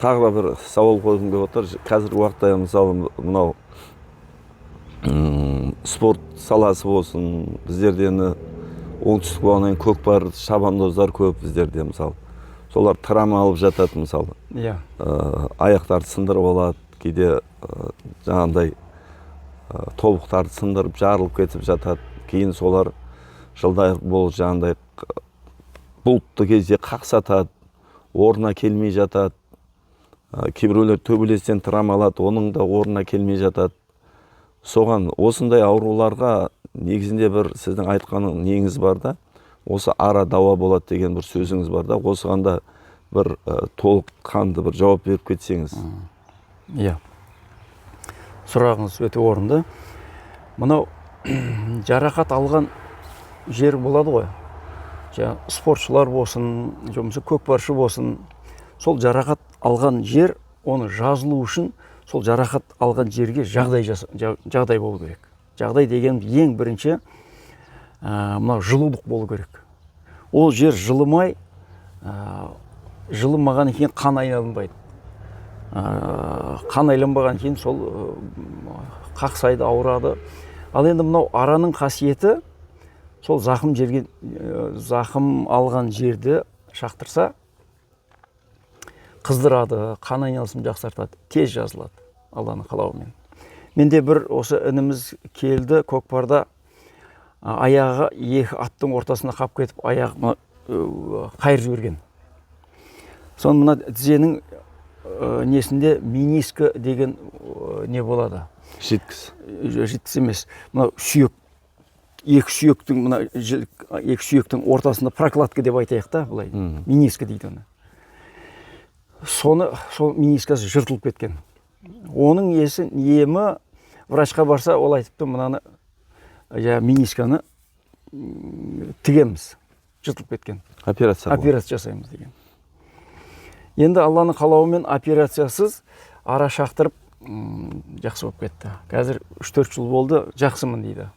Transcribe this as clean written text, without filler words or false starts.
Тағы да бір сауал қойғым келіп отыр. Қазіргі уақытта мысалы мынау спорт саласы болсын, біздерде оңтүстік бағанайын көкпар, шабандоздар көп біздерде мысалы. Солар травма алып жатады мысалы. Иә. Аяқтарды сындырып алады, кейде жаңағындай тобықтарды сындырып жарылып кетіп жатады. Кейін солар жылдай болып жаңағындай бұлтты кезде қақсатады, орнына келмей жатады. Кейбіреулер төбелестен травма алады, оның да орнына келмей жатады. Соған осындай ауруларға негізінде бір сіздің айтқаның неңіз бар да, осы ара дауа болады деген бір сөзіңіз бар да, осыған да бір толыққанды бір жауап беріп кетсеңіз. Иә. Сұрағыңыз өте орынды. Мынау жарақат алған жер болады ғой. Спортшылар болсын, жұмысы көкпаршы болсын, сол жарақат алған жер, оны жазылу үшін сол жарақат алған жерге жағдай болу керек. Жағдай деген ең бірінші мынау жылулық болу керек. Ол жер жылымай, жылымаған екен қан айналынбайды. Қан айналынбаған екен сол қақсайды, ауырады. Ал енді мынау араның қасиеті сол зақым алған жерді шақтырса, қыздырады, қан айналысын жақсартады, тез жазылады, Алланың қалауымен. Менде бір осы ініміз келді, көкпарда аяғы екі аттың ортасына қап кетіп, аяғыма қайыр жіберген. Соны мына тізенің несінде мениска деген не болады? Жіткіс емес. Мына сүйек, екі сүйектің ортасында прокладка деп айтайық та, былай. Мениска дейді оны. Сол менискасы жыртылып кеткен. Оның емі врачқа барса, ол айтыпты, мынаны менисканы тігеміз. Жыртылып кеткен. Операция жасаймыз деген. Енді Алланың қалауымен операциясыз ара шақтырып жақсы болып кетті. Қазір 3-4 жыл болды, жақсымын дейді.